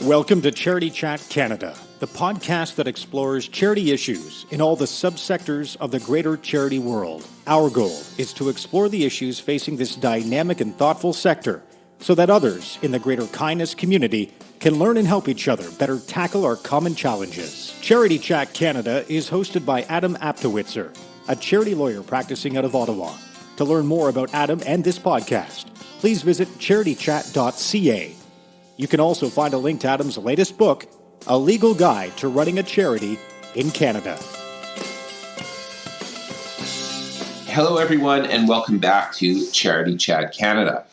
Welcome to Charity Chat Canada, the podcast that explores charity issues in all the subsectors of the greater charity world. Our goal is to explore the issues facing this dynamic and thoughtful sector so that others in the greater kindness community can learn and help each other better tackle our common challenges. Charity Chat Canada is hosted by Adam Aptowitzer, a charity lawyer practicing out of Ottawa. To learn more about Adam and this podcast, please visit charitychat.ca. You can also find a link to Adam's latest book, A Legal Guide to Running a Charity in Canada. Hello, everyone, and welcome back to Charity Chat Canada.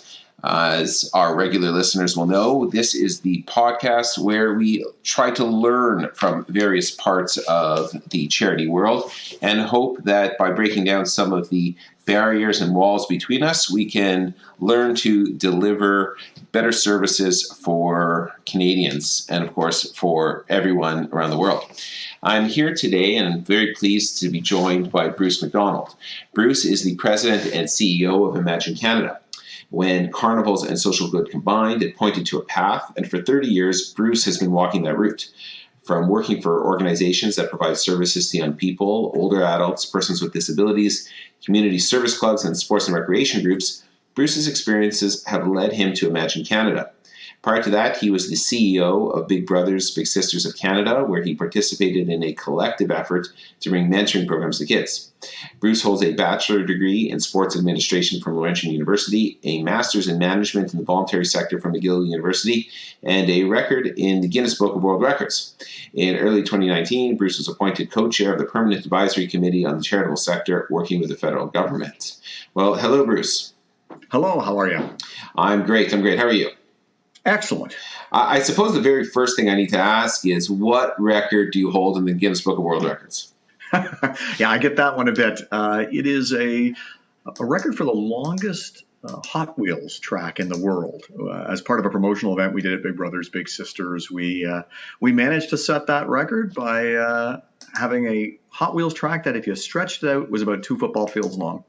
As our regular listeners will know, this is the podcast where we try to learn from various parts of the charity world and hope that by breaking down some of the barriers and walls between us, we can learn to deliver better services for Canadians and, of course, for everyone around the world. I'm here today and I'm very pleased to be joined by Bruce MacDonald. Bruce is the president and CEO of Imagine Canada. When carnivals and social good combined, it pointed to a path, and for 30 years, Bruce has been walking that route. From working for organizations that provide services to young people, older adults, persons with disabilities, community service clubs, and sports and recreation groups, Bruce's experiences have led him to Imagine Canada. Prior to that, he was the CEO of Big Brothers Big Sisters of Canada, where he participated in a collective effort to bring mentoring programs to kids. Bruce holds a bachelor degree in sports administration from Laurentian University, a master's in management in the voluntary sector from McGill University, and a record in the Guinness Book of World Records. In early 2019, Bruce was appointed co-chair of the Permanent Advisory Committee on the Charitable Sector, working with the federal government. Well, hello, Bruce. Hello, how are you? I'm great. How are you? Excellent. I suppose the very first thing I need to ask is, what record do you hold in the Guinness Book of World Records? Yeah, I get that one a bit. It is a record for the longest Hot Wheels track in the world. As part of a promotional event we did at Big Brothers Big Sisters, we managed to set that record by having a Hot Wheels track that, if you stretched it out, was about 2 football fields long.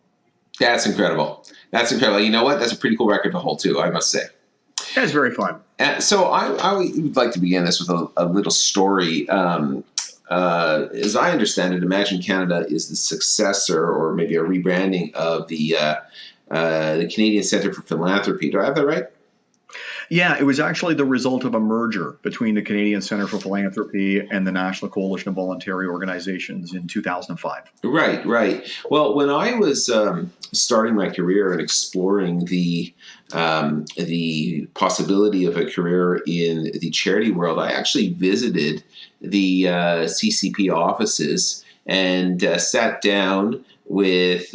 That's incredible. You know what? That's a pretty cool record to hold, too, I must say. Yeah, it's very fun. So I would like to begin this with a little story. As I understand it, Imagine Canada is the successor, or maybe a rebranding of the Canadian Centre for Philanthropy. Do I have that right? Yeah, it was actually the result of a merger between the Canadian Centre for Philanthropy and the National Coalition of Voluntary Organizations in 2005. Right. Well, when I was starting my career and exploring the possibility of a career in the charity world, I actually visited the CCP offices and sat down with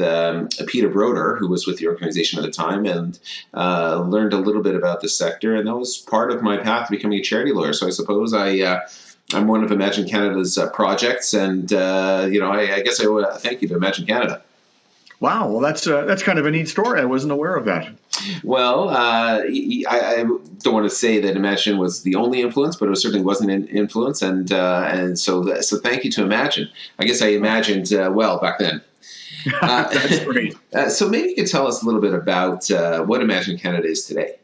Peter Broder, who was with the organization at the time, and learned a little bit about the sector. And that was part of my path to becoming a charity lawyer. So I suppose I'm one of Imagine Canada's projects, and I guess I want to thank you to Imagine Canada. Wow, well, that's kind of a neat story. I wasn't aware of that. Well, I don't want to say that Imagine was the only influence, but it certainly wasn't an influence, and so thank you to Imagine. I guess I imagined well back then. That's great. So maybe you could tell us a little bit about what Imagine Canada is today.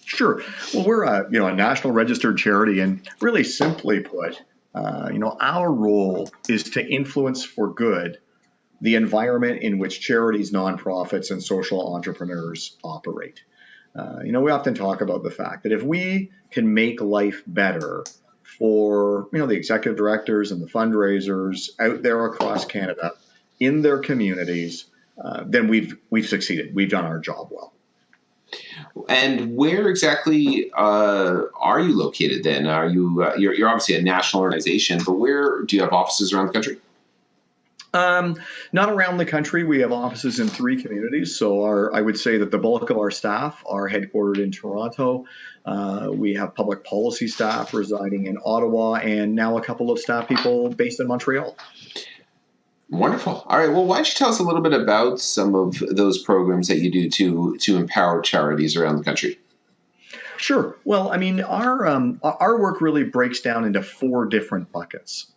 Sure. Well, we're a national registered charity, and really simply put, our role is to influence for good the environment in which charities, nonprofits, and social entrepreneurs operate. We often talk about the fact that if we can make life better for the executive directors and the fundraisers out there across Canada in their communities, then we've succeeded. We've done our job well. And where exactly are you located then? Are you you're obviously a national organization, but where do you have offices around the country? Not around the country. We have offices in 3 communities. So I would say that the bulk of our staff are headquartered in Toronto. We have public policy staff residing in Ottawa, and now a couple of staff people based in Montreal. Wonderful. All right. Well, why don't you tell us a little bit about some of those programs that you do to empower charities around the country? Sure. Well, I mean, our work really breaks down into 4 different buckets.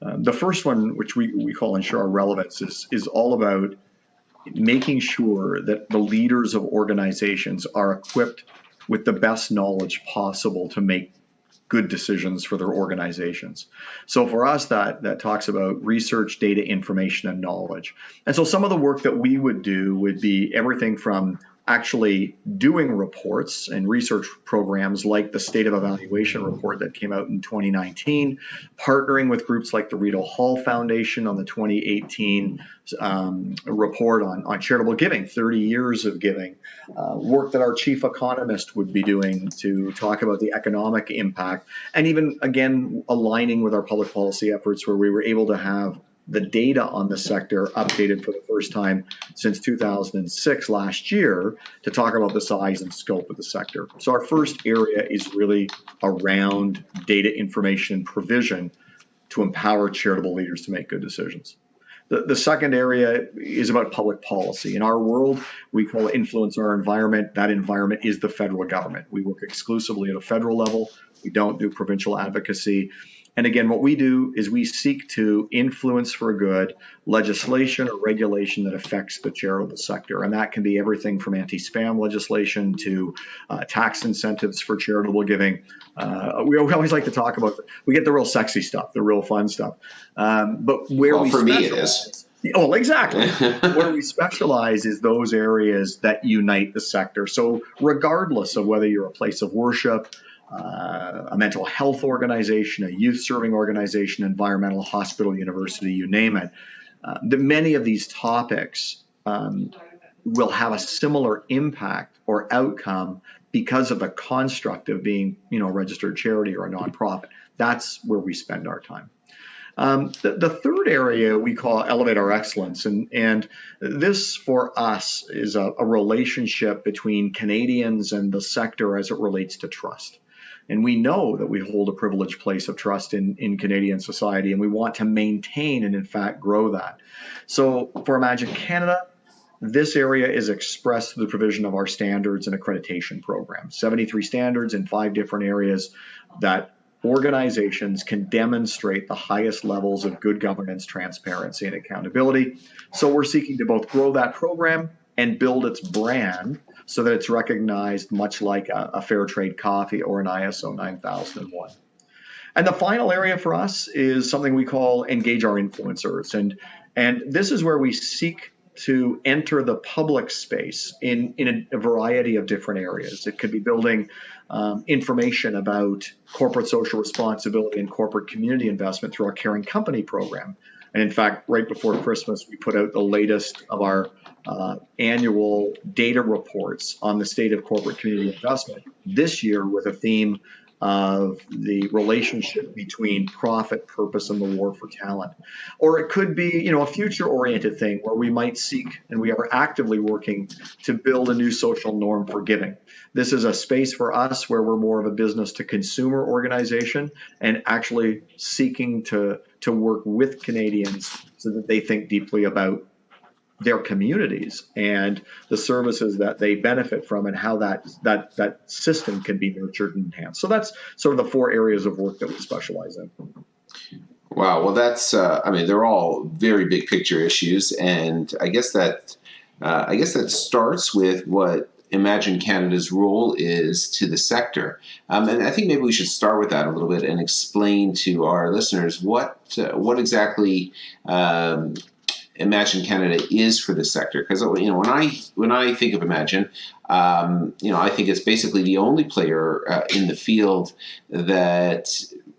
The first one, which we call Ensure Our Relevance, is all about making sure that the leaders of organizations are equipped with the best knowledge possible to make good decisions for their organizations. So for us, that talks about research, data, information, and knowledge. And so some of the work that we would do would be everything from actually doing reports and research programs like the State of Evaluation report that came out in 2019, partnering with groups like the Rideau Hall Foundation on the 2018 report on charitable giving, 30 years of giving, work that our chief economist would be doing to talk about the economic impact, and even, again, aligning with our public policy efforts where we were able to have the data on the sector updated for the first time since 2006 last year to talk about the size and scope of the sector. So our first area is really around data information and provision to empower charitable leaders to make good decisions. The second area is about public policy. In our world, we call it influence our environment. That environment is the federal government. We work exclusively at a federal level. We don't do provincial advocacy. And again, what we do is we seek to influence for good legislation or regulation that affects the charitable sector. And that can be everything from anti-spam legislation to tax incentives for charitable giving. We always like to talk about, we get the real sexy stuff, the real fun stuff. But where well, we for me it is. Oh, exactly. Where we specialize is those areas that unite the sector. So regardless of whether you're a place of worship, a mental health organization, a youth serving organization, environmental hospital, university, you name it, many of these topics will have a similar impact or outcome because of the construct of being, a registered charity or a nonprofit. That's where we spend our time. The third area we call elevate our excellence, and this for us is a relationship between Canadians and the sector as it relates to trust. And we know that we hold a privileged place of trust in Canadian society, and we want to maintain and, in fact, grow that. So for Imagine Canada, this area is expressed through the provision of our standards and accreditation program, 73 standards in 5 different areas that organizations can demonstrate the highest levels of good governance, transparency, and accountability. So we're seeking to both grow that program and build its brand so that it's recognized much like a fair trade coffee or an ISO 9001. And the final area for us is something we call engage our influencers. And this is where we seek to enter the public space in a variety of different areas. It could be building information about corporate social responsibility and corporate community investment through our Caring Company program. And in fact, right before Christmas, we put out the latest of our annual data reports on the state of corporate community investment this year with a theme of the relationship between profit, purpose, and the war for talent. Or it could be, a future-oriented thing where we might seek, and we are actively working to build a new social norm for giving. This is a space for us where we're more of a business-to-consumer organization and actually seeking to work with Canadians so that they think deeply about their communities and the services that they benefit from and how that system can be nurtured and enhanced. So that's sort of the 4 areas of work that we specialize in. Wow. Well, that's, they're all very big picture issues. And I guess that starts with what Imagine Canada's role is to the sector. And I think maybe we should start with that a little bit and explain to our listeners what exactly Imagine Canada is for the sector, because when I think of Imagine, I think it's basically the only player in the field that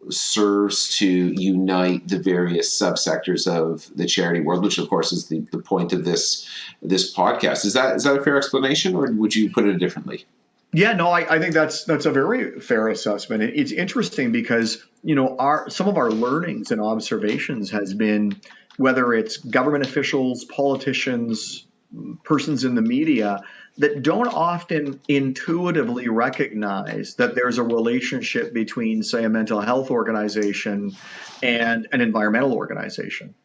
serves to unite the various subsectors of the charity world, which of course is the point of this podcast. Is that a fair explanation, or would you put it differently? Yeah, no, I think that's a very fair assessment. It's interesting because some of our learnings and observations has been, whether it's government officials, politicians, persons in the media, that don't often intuitively recognize that there's a relationship between, say, a mental health organization and an environmental organization.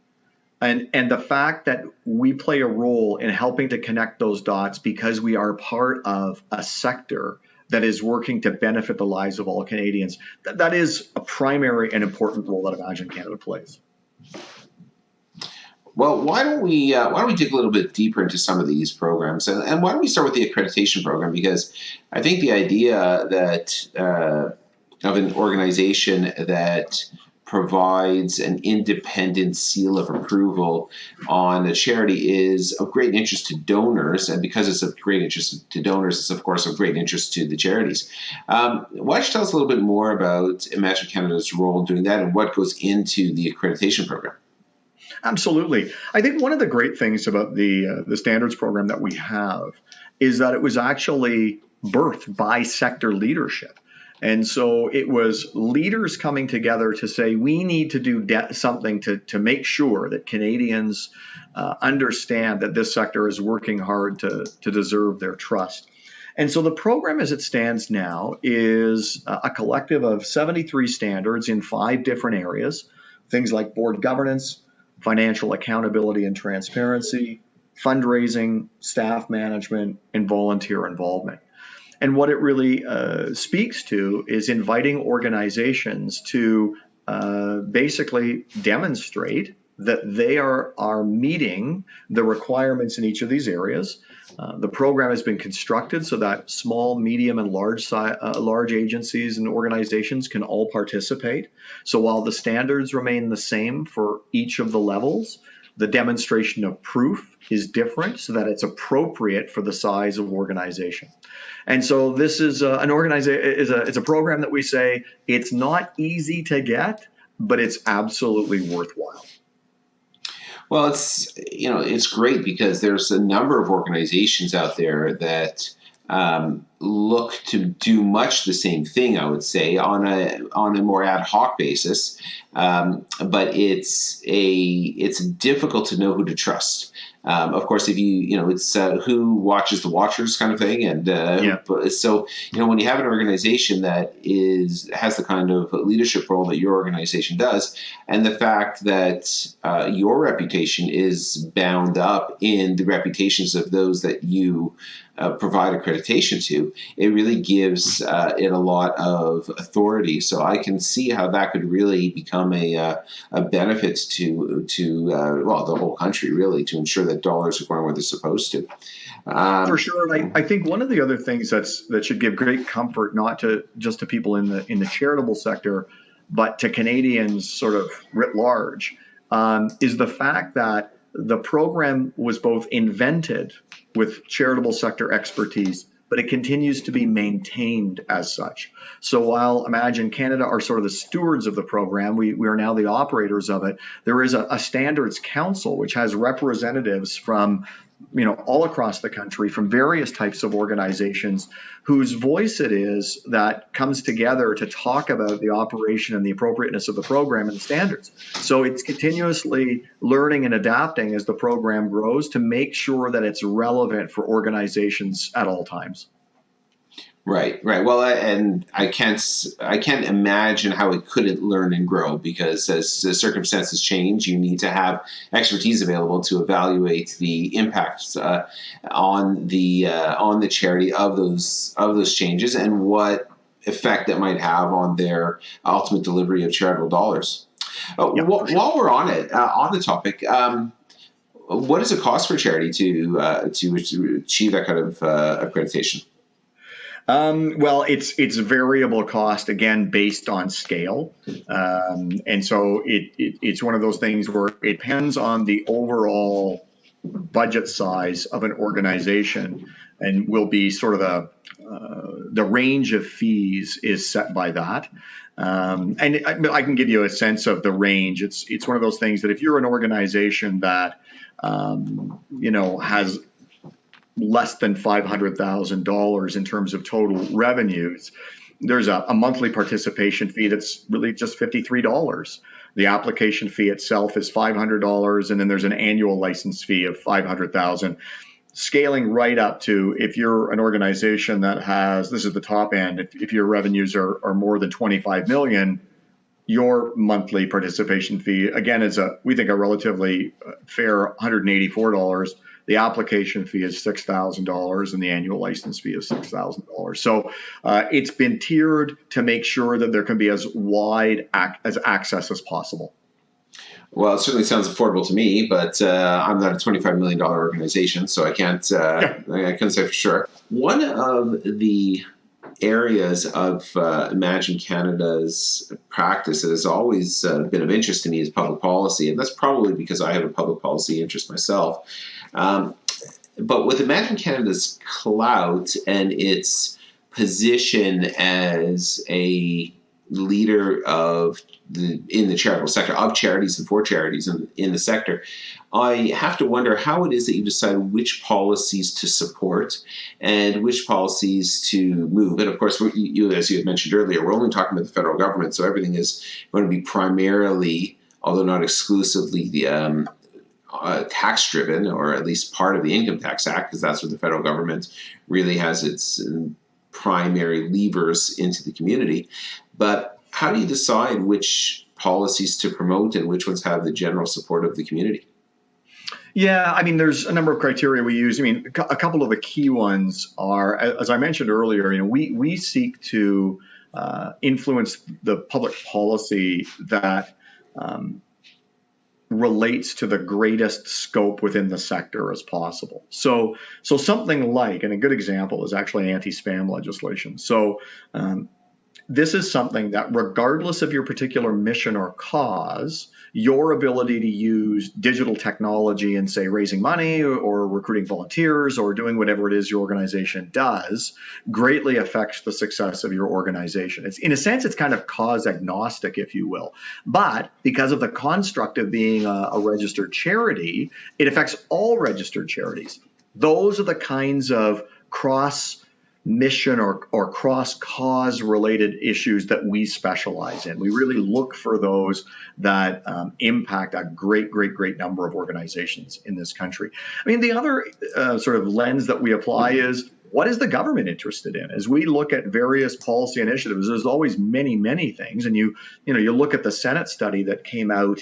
And the fact that we play a role in helping to connect those dots because we are part of a sector that is working to benefit the lives of all Canadians, that is a primary and important role that Imagine Canada plays. Well, why don't we dig a little bit deeper into some of these programs, and why don't we start with the accreditation program? Because I think the idea that of an organization that provides an independent seal of approval on a charity is of great interest to donors, and because it's of great interest to donors, it's of course of great interest to the charities. Why don't you tell us a little bit more about Imagine Canada's role in doing that, and what goes into the accreditation program? Absolutely. I think one of the great things about the standards program that we have is that it was actually birthed by sector leadership. And so it was leaders coming together to say, we need to do something to make sure that Canadians understand that this sector is working hard to deserve their trust. And so the program as it stands now is a collective of 73 standards in 5 different areas, things like board governance, financial accountability and transparency, fundraising, staff management, and volunteer involvement. And what it really speaks to is inviting organizations to basically demonstrate that they are meeting the requirements in each of these areas. The program has been constructed so that small, medium, and large agencies and organizations can all participate. So while the standards remain the same for each of the levels, the demonstration of proof is different so that it's appropriate for the size of organization. And so this is it's a program that we say it's not easy to get, but it's absolutely worthwhile. Well, it's great because there's a number of organizations out there that look to do much the same thing, I would say, on a more ad hoc basis. But it's difficult to know who to trust. Of course, if it's who watches the watchers kind of thing, and so when you have an organization that has the kind of leadership role that your organization does, and the fact that your reputation is bound up in the reputations of those that you provide accreditation to, it really gives it a lot of authority. So I can see how that could really become a benefit to the whole country, really, to ensure that dollars are going where they're supposed to. For sure, and I think one of the other things that should give great comfort, not just to people in the charitable sector, but to Canadians sort of writ large, is the fact that the program was both invented with charitable sector expertise, but it continues to be maintained as such. So while Imagine Canada are sort of the stewards of the program, we are now the operators of it. There is a standards council which has representatives from all across the country from various types of organizations whose voice it is that comes together to talk about the operation and the appropriateness of the program and the standards. So it's continuously learning and adapting as the program grows to make sure that it's relevant for organizations at all times. Right. Well, and I can't imagine how it couldn't learn and grow, because as the circumstances change, you need to have expertise available to evaluate the impacts on the charity of those changes and what effect that might have on their ultimate delivery of charitable dollars. While we're on it, on the topic, what does it cost for charity to achieve that kind of accreditation? Well, it's variable cost, again, based on scale. And so it's one of those things where it depends on the overall budget size of an organization, and will be sort of the range of fees is set by that. And I can give you a sense of the range. It's one of those things that if you're an organization that, has less than $500,000 in terms of total revenues, there's a monthly participation fee that's really just $53. The application fee itself is $500, and then there's an annual license fee of $500,000. Scaling right up to, if you're an organization that has, this is the top end, if your revenues are more than 25 million, your monthly participation fee, again, is we think a relatively fair $184. The application fee is $6,000, and the annual license fee is $6,000. So it's been tiered to make sure that there can be as wide access as possible. Well, it certainly sounds affordable to me, but I'm not a $25 million organization, so I can't. I couldn't say for sure. One of the areas of Imagine Canada's practice that has always been of interest to me is public policy, and that's probably because I have a public policy interest myself. But with Imagine Canada's clout and its position as a leader in the charitable sector, of charities and for charities in the sector, I have to wonder how it is that you decide which policies to support and which policies to move. And of course, as you had mentioned earlier, we're only talking about the federal government, so everything is going to be primarily, although not exclusively, tax driven, or at least part of the Income Tax Act, because that's what the federal government really has its primary levers into the community. But how do you decide which policies to promote and which ones have the general support of the community? Yeah, I mean, there's a number of criteria we use. I mean, a couple of the key ones are, as I mentioned earlier, we seek to influence the public policy that relates to the greatest scope within the sector as possible. So something like, and a good example is actually anti-spam legislation. So this is something that, regardless of your particular mission or cause, your ability to use digital technology and, say, raising money or recruiting volunteers or doing whatever it is your organization does greatly affects the success of your organization. In a sense, it's kind of cause agnostic, if you will. But because of the construct of being a registered charity, it affects all registered charities. Those are the kinds of cross-mission or cross-cause related issues that we specialize in. We really look for those that impact a great number of organizations in this country. I mean, the other sort of lens that we apply is, what is the government interested in? As we look at various policy initiatives, there's always many things. And you look at the Senate study that came out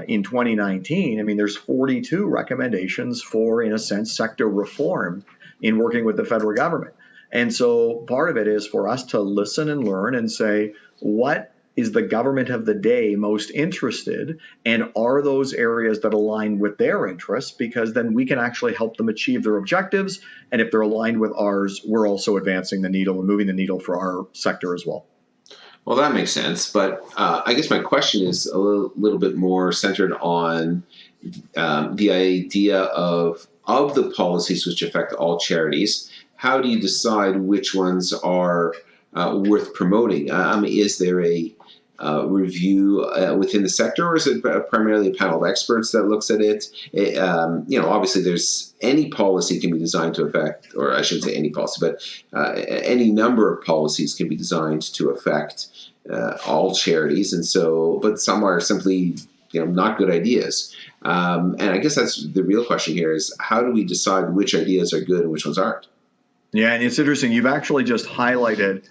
in 2019. I mean, there's 42 recommendations for, in a sense, sector reform in working with the federal government. And so part of it is for us to listen and learn and say, what is the government of the day most interested? And are those areas that align with their interests? Because then we can actually help them achieve their objectives. And if they're aligned with ours, we're also advancing the needle and moving the needle for our sector as well. Well, that makes sense. But I guess my question is a little bit more centered on the idea of the policies which affect all charities. How do you decide which ones are worth promoting? Is there a review within the sector, or is it primarily a panel of experts that looks at it? Obviously, there's any policy can be designed to affect, or I shouldn't say any policy, but any number of policies can be designed to affect all charities, and so, but some are simply not good ideas. And I guess that's the real question here: is how do we decide which ideas are good and which ones aren't? Yeah, and it's interesting. You've actually just highlighted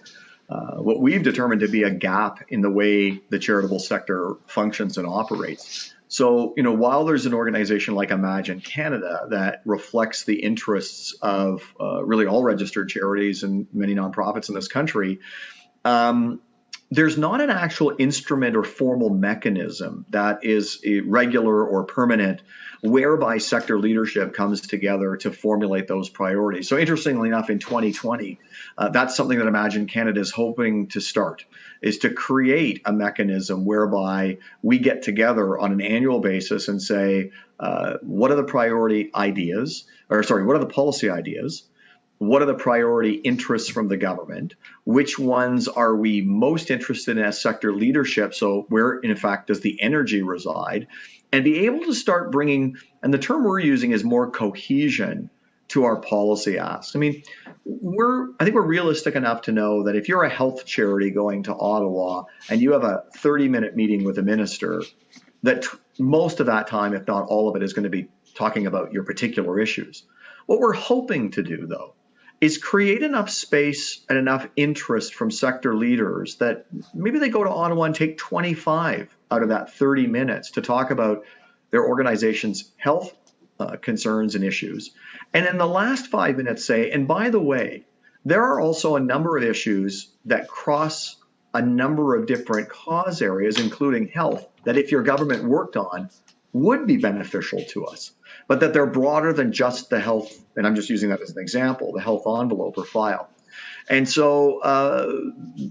what we've determined to be a gap in the way the charitable sector functions and operates. So, while there's an organization like Imagine Canada that reflects the interests of really all registered charities and many nonprofits in this country, there's not an actual instrument or formal mechanism that is regular or permanent whereby sector leadership comes together to formulate those priorities. So interestingly enough, in 2020, that's something that Imagine Canada is hoping to start, is to create a mechanism whereby we get together on an annual basis and say, what are the priority ideas, what are the policy ideas? What are the priority interests from the government? Which ones are we most interested in as sector leadership? So where, in fact, does the energy reside? And be able to start bringing, and the term we're using is more cohesion to our policy asks. I mean, I think we're realistic enough to know that if you're a health charity going to Ottawa and you have a 30-minute meeting with a minister, that most of that time, if not all of it, is going to be talking about your particular issues. What we're hoping to do, though, is create enough space and enough interest from sector leaders that maybe they go to Ottawa and take 25 out of that 30 minutes to talk about their organization's health concerns and issues. And in the last 5 minutes say, and by the way, there are also a number of issues that cross a number of different cause areas, including health, that if your government worked on would be beneficial to us, but that they're broader than just the health, and I'm just using that as an example, the health envelope or file. And so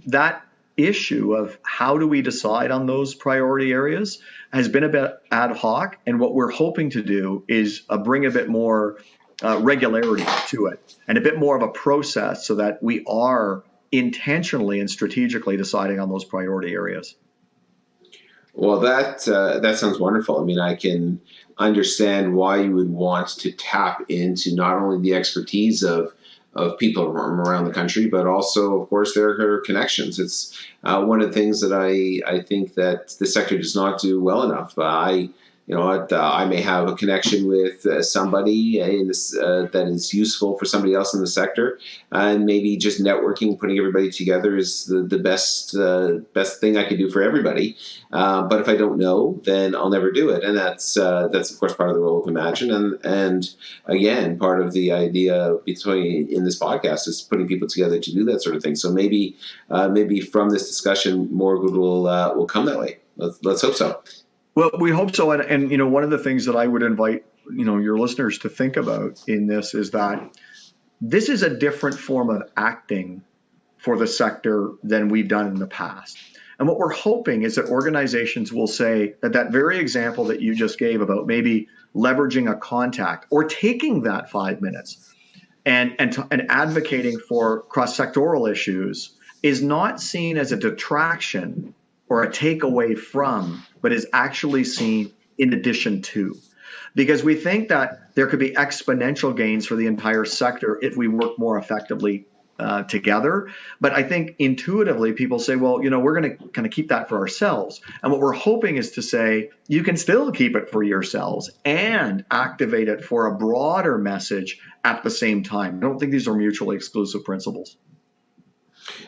that issue of how do we decide on those priority areas has been a bit ad hoc. And what we're hoping to do is bring a bit more regularity to it and a bit more of a process so that we are intentionally and strategically deciding on those priority areas. Well, that sounds wonderful. I mean, I can understand why you would want to tap into not only the expertise of people from around the country, but also, of course, their connections. It's one of the things that I think that the sector does not do well enough. I may have a connection with somebody in this, that is useful for somebody else in the sector, and maybe just networking, putting everybody together is the best thing I could do for everybody. But if I don't know, then I'll never do it, and that's of course part of the role of Imagine, and again part of the idea in this podcast is putting people together to do that sort of thing. So maybe from this discussion, more good will come that way. Let's hope so. Well, we hope so. And one of the things that I would invite, your listeners to think about in this is that this is a different form of acting for the sector than we've done in the past. And what we're hoping is that organizations will say that very example that you just gave about maybe leveraging a contact or taking that 5 minutes and advocating for cross-sectoral issues is not seen as a detraction or a takeaway from, but is actually seen in addition to. Because we think that there could be exponential gains for the entire sector if we work more effectively together. But I think intuitively people say, well, we're going to kind of keep that for ourselves. And what we're hoping is to say, you can still keep it for yourselves and activate it for a broader message at the same time. I don't think these are mutually exclusive principles.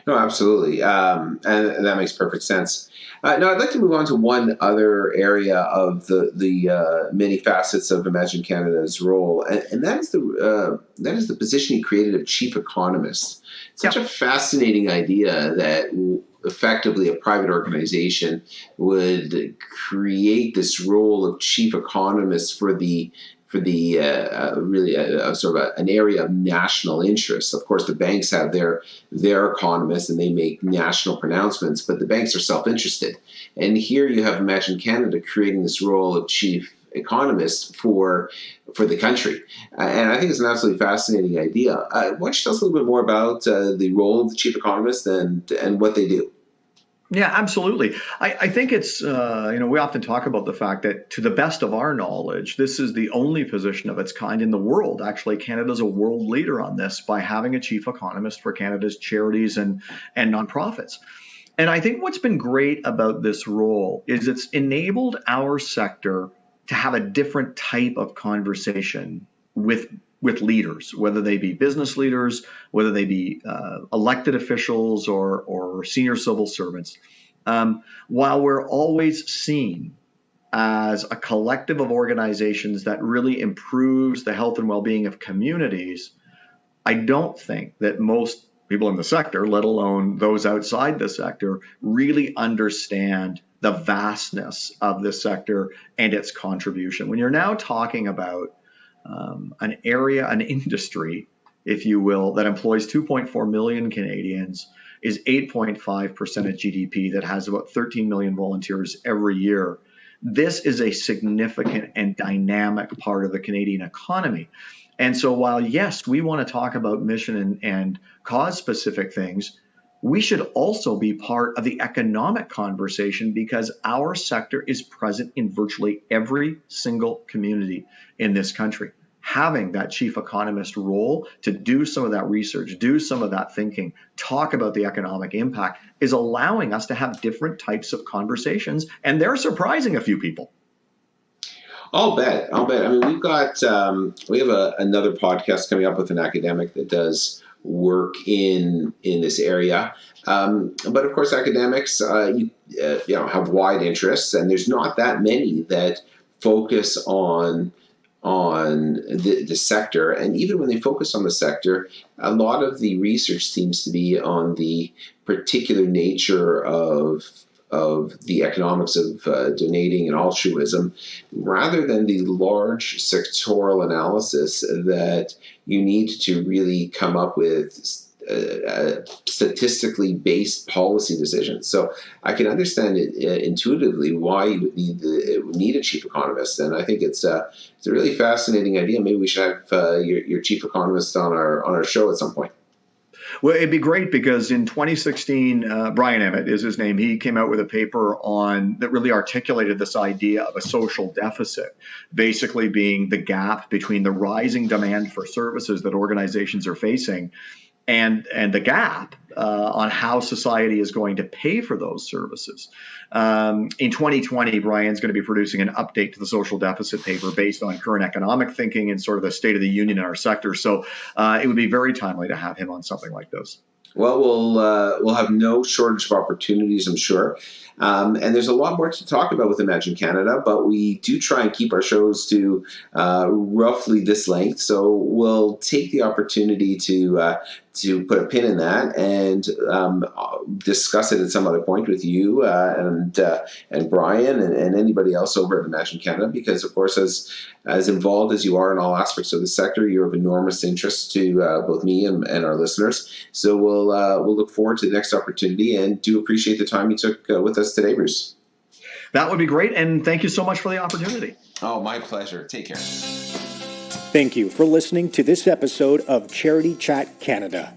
No, absolutely. And that makes perfect sense. Now, I'd like to move on to one other area of the many facets of Imagine Canada's role, and that is the position he created of chief economist. It's such a fascinating idea that effectively a private organization would create this role of chief economist for the really sort of an area of national interest. Of course, the banks have their economists and they make national pronouncements, but the banks are self-interested. And here you have Imagine Canada creating this role of chief economist for the country. And I think it's an absolutely fascinating idea. Why don't you tell us a little bit more about the role of the chief economist and what they do? Yeah, absolutely. I think it's, we often talk about the fact that to the best of our knowledge, this is the only position of its kind in the world. Actually, Canada's a world leader on this by having a chief economist for Canada's charities and nonprofits. And I think what's been great about this role is it's enabled our sector to have a different type of conversation with leaders, whether they be business leaders, whether they be elected officials or senior civil servants. While we're always seen as a collective of organizations that really improves the health and well-being of communities, I don't think that most people in the sector, let alone those outside the sector, really understand the vastness of this sector and its contribution. When you're now talking about an area, an industry, if you will, that employs 2.4 million Canadians, is 8.5% of GDP, that has about 13 million volunteers every year. This is a significant and dynamic part of the Canadian economy. And so while, yes, we want to talk about mission and cause-specific things, we should also be part of the economic conversation because our sector is present in virtually every single community in this country. Having that chief economist role to do some of that research, do some of that thinking, talk about the economic impact is allowing us to have different types of conversations, and they're surprising a few people. I'll bet. I mean, we have another podcast coming up with an academic that does work in this area. But of course, academics, have wide interests, and there's not that many that focus on on the sector. And even when they focus on the sector, a lot of the research seems to be on the particular nature of the economics of donating and altruism, rather than the large sectoral analysis that you need to really come up with statistically based policy decisions. So I can understand it intuitively why you would need a chief economist, and I think it's a really fascinating idea. Maybe we should have your chief economist on our show at some point. Well, it'd be great because in 2016, Brian Emmett is his name. He came out with a paper that really articulated this idea of a social deficit, basically being the gap between the rising demand for services that organizations are facing and the gap on how society is going to pay for those services. In 2020, Brian's going to be producing an update to the social deficit paper based on current economic thinking and sort of the state of the union in our sector. So it would be very timely to have him on something like this. Well, we'll have no shortage of opportunities, I'm sure. And there's a lot more to talk about with Imagine Canada, but we do try and keep our shows to roughly this length. So we'll take the opportunity to put a pin in that and discuss it at some other point with you and Brian and anybody else over at Imagine Canada, because of course, as involved as you are in all aspects of the sector, you're of enormous interest to both me and our listeners. So we'll look forward to the next opportunity, and do appreciate the time you took with us today, Bruce. That would be great, and thank you so much for the opportunity. Oh, my pleasure. Take care. Thank you for listening to this episode of Charity Chat Canada.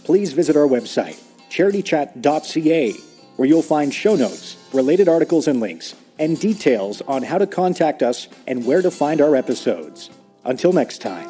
Please visit our website, charitychat.ca, where you'll find show notes, related articles and links, and details on how to contact us and where to find our episodes. Until next time.